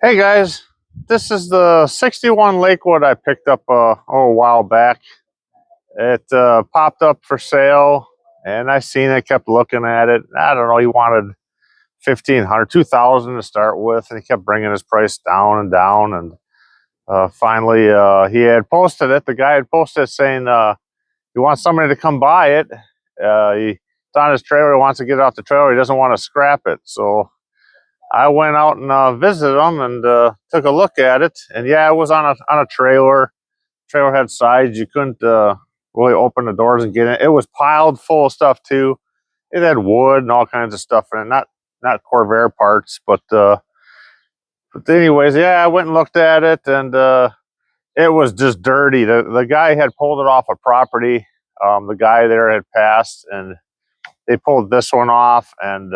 Hey guys, this is the 61 Lakewood I picked up a while back. It popped up for sale and I seen it, kept looking at it. I don't know, he wanted 1,500, 2,000 to start with, and he kept bringing his price down and down. And finally, he had posted it. The guy had posted it saying he wants somebody to come buy it. He's on his trailer, he wants to get it off the trailer, he doesn't want to scrap it. So I went out and visited them and took a look at it. And yeah, it was on a trailer. Trailer had sides. You couldn't really open the doors and get in. It was piled full of stuff too. It had wood and all kinds of stuff in it. Not Corvair parts, but anyways, yeah, I went and looked at it, and it was just dirty. The guy had pulled it off a property. The guy there had passed, and they pulled this one off, and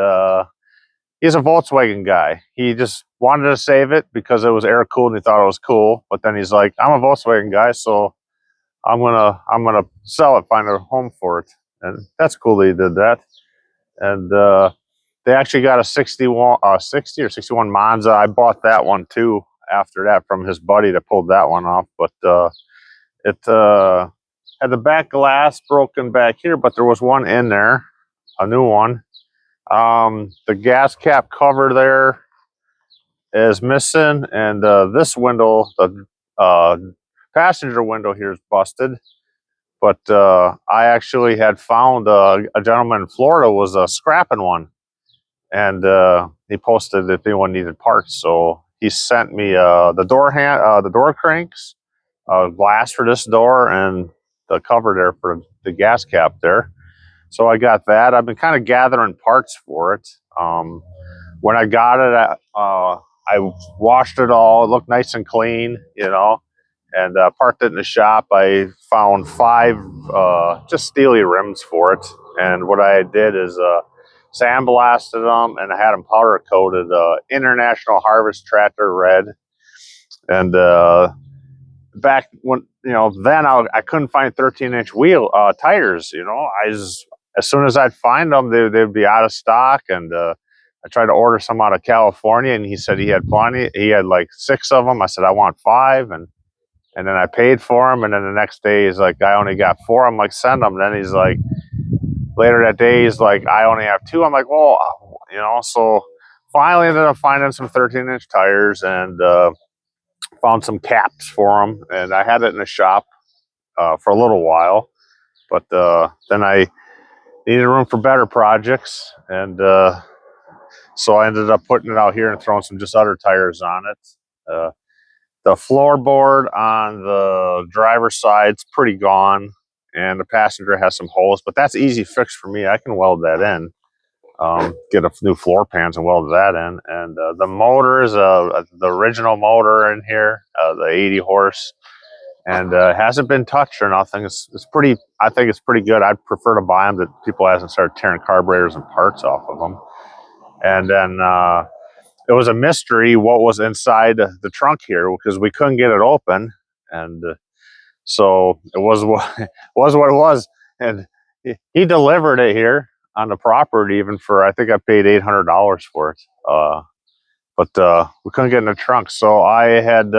he's a Volkswagen guy. He just wanted to save it because it was air cooled and he thought it was cool. But then he's like, I'm a Volkswagen guy, so I'm gonna sell it, find a home for it. And that's cool that he did that. And they actually got a 60 or 61 Monza. I bought that one too after that from his buddy that pulled that one off. But it had the back glass broken back here, but there was one in there, a new one. The gas cap cover there is missing, and this window, the passenger window here, is busted. But I actually had found a gentleman in Florida was scrapping one, and he posted if anyone needed parts. So he sent me the door cranks, glass for this door, and the cover there for the gas cap there. So I got that. I've been kind of gathering parts for it. When I got it, I washed it all. It looked nice and clean, and parked it in the shop. I found 5 just steely rims for it. And what I did is sandblasted them, and I had them powder coated International Harvest Tractor Red. And back when, then I couldn't find 13-inch wheel tires. As soon as I'd find them, they'd be out of stock. And I tried to order some out of California, and he said he had plenty. He had like 6 of them. I said, I want 5. And then I paid for them. And then the next day, he's like, I only got 4. I'm like, send them. Then he's like, later that day, he's like, I only have 2. I'm like, well, so finally ended up finding some 13-inch tires, and found some caps for them. And I had it in the shop for a little while. But then I needed room for better projects, and so I ended up putting it out here and throwing some just other tires on it. The floorboard on the driver's side's pretty gone, and the passenger has some holes, but that's easy fix for me. I can weld that in, get a new floor pans and weld that in. And the motor is the original motor in here, the 80 horse. And hasn't been touched or nothing. It's pretty. I think it's pretty good. I'd prefer to buy them, that people hasn't started tearing carburetors and parts off of them. And then it was a mystery what was inside the trunk here, because we couldn't get it open. And so it was what it was. And he delivered it here on the property, even for, I think I paid $800 for it. But we couldn't get in the trunk, so I had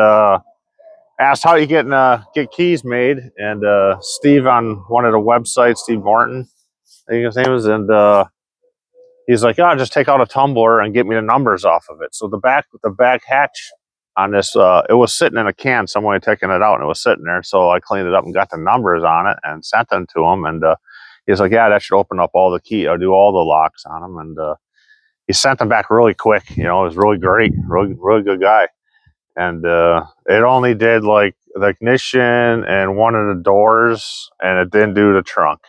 asked how you get keys made, and Steve on one of the websites, Steve Morton, I think his name is, and he's like, "Oh, just take out a tumbler and get me the numbers off of it." So the back hatch on this, it was sitting in a can. Someone had taken it out, and it was sitting there. So I cleaned it up and got the numbers on it and sent them to him. And he's like, "Yeah, that should open up all the key. I'll do all the locks on them." And he sent them back really quick. It was really great, really good guy. And it only did like the ignition and one of the doors, and it didn't do the trunk.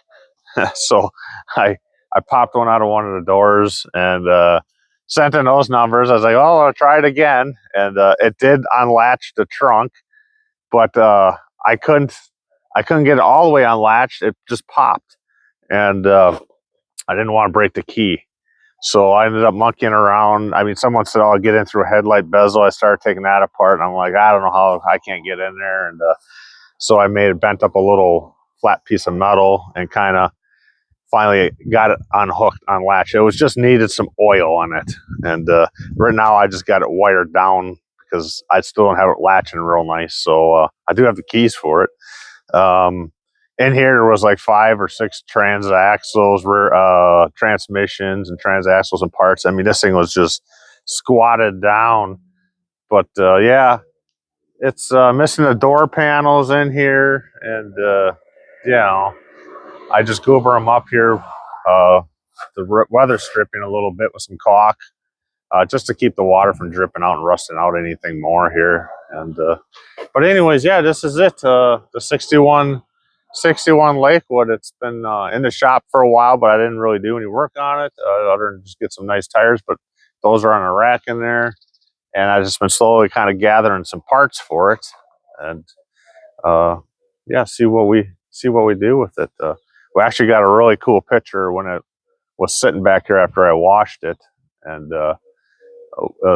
So I popped one out of one of the doors and sent in those numbers. I was like, oh, I'll try it again. And it did unlatch the trunk, but I couldn't get it all the way unlatched. It just popped. And I didn't want to break the key. So I ended up monkeying around. I mean, someone said, oh, I'll get in through a headlight bezel. I started taking that apart, and I'm like, I don't know how I can't get in there. And so I bent up a little flat piece of metal and kind of finally got it unhooked, unlatched. It was just needed some oil on it. And right now I just got it wired down because I still don't have it latching real nice. So I do have the keys for it. In here there was like 5 or 6 transaxles, rear transmissions and transaxles and parts. I mean, this thing was just squatted down. But yeah, it's missing the door panels in here, and you know, I just goober them up here, the weather stripping a little bit with some caulk, just to keep the water from dripping out and rusting out anything more here. And but anyways, yeah, this is it. The 61 Lakewood. It's been in the shop for a while, but I didn't really do any work on it other than just get some nice tires. But those are on a rack in there, and I've just been slowly kind of gathering some parts for it, and yeah, see what we do with it. We actually got a really cool picture when it was sitting back here after I washed it, and the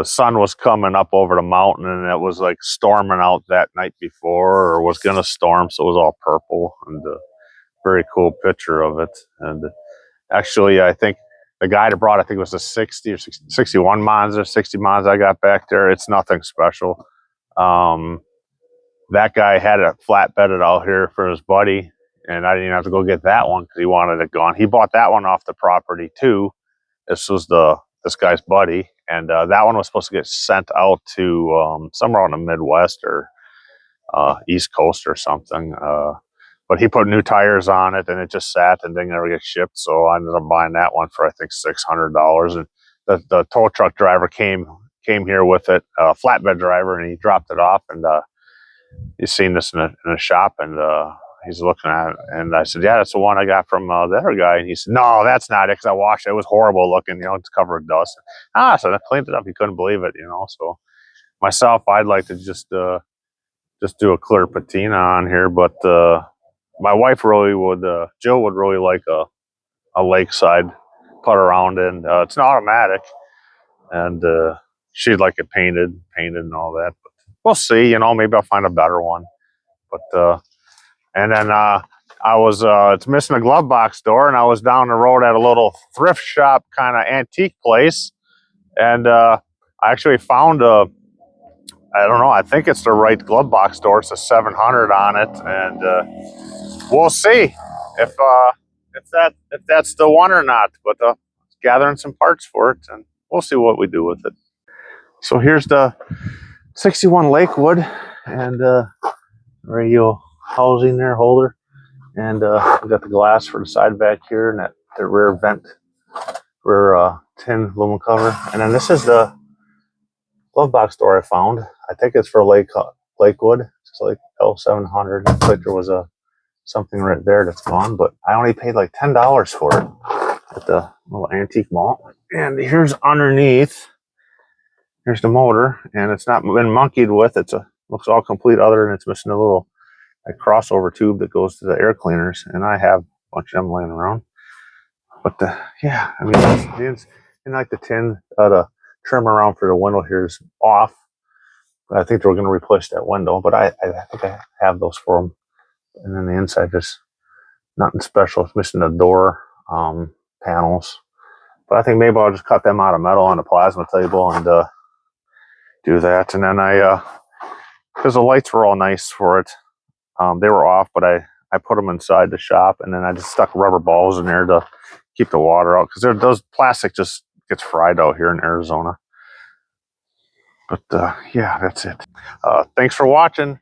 sun was coming up over the mountain, and it was like storming out that night before, or was gonna storm, so it was all purple, and very cool picture of it. And actually, I think the guy that brought, I think it was a 60 or 61 Monza, 60 Monza I got back there. It's nothing special. That guy had it flatbedded out here for his buddy, and I didn't even have to go get that one because he wanted it gone. He bought that one off the property too. This was this guy's buddy, and that one was supposed to get sent out to somewhere on the Midwest or East Coast or something. But he put new tires on it, and it just sat and didn't ever get shipped. So I ended up buying that one for I think $600. And the tow truck driver came here with it, flatbed driver, and he dropped it off. And he's seen this in a shop, and he's looking at it. And I said, "Yeah, that's the one I got from the other guy." And he said, "No, that's not it, because I washed it. It was horrible looking. You know, it's covered with dust." So I cleaned it up. He couldn't believe it. You know, so myself, I'd like to just do a clear patina on here, but my wife really would, Jill would really like a lakeside put around, and it's an automatic, and she'd like it painted and all that. But we'll see. You know, maybe I'll find a better one. But and then I was it's missing a glove box door, and I was down the road at a little thrift shop kind of antique place, and I actually found I don't know, I think it's the right glove box door. It's a 700 on it, and we'll see if that's the one or not. But gathering some parts for it, and we'll see what we do with it. So here's the 61 Lakewood, and radio housing there, holder, and we got the glass for the side back here, and that the rear vent, rear tin aluminum cover, and then this is the glove box door I found. I think it's for Lakewood. It's like L700. Looks like there was something right there that's gone, but I only paid like $10 for it at the little antique mall. And here's underneath. Here's the motor, and it's not been monkeyed with. Looks all complete, other than it's missing a little crossover tube that goes to the air cleaners, and I have a bunch of them laying around. But yeah, I mean, and like the tin, the trim around for the window here is off. I think they're going to replace that window, but I think I have those for them. And then the inside, just nothing special. It's missing the door panels, but I think maybe I'll just cut them out of metal on the plasma table and do that. And then because the lights were all nice for it, they were off, but I put them inside the shop, and then I just stuck rubber balls in there to keep the water out, because those plastic just gets fried out here in Arizona. But yeah, that's it. Thanks for watching.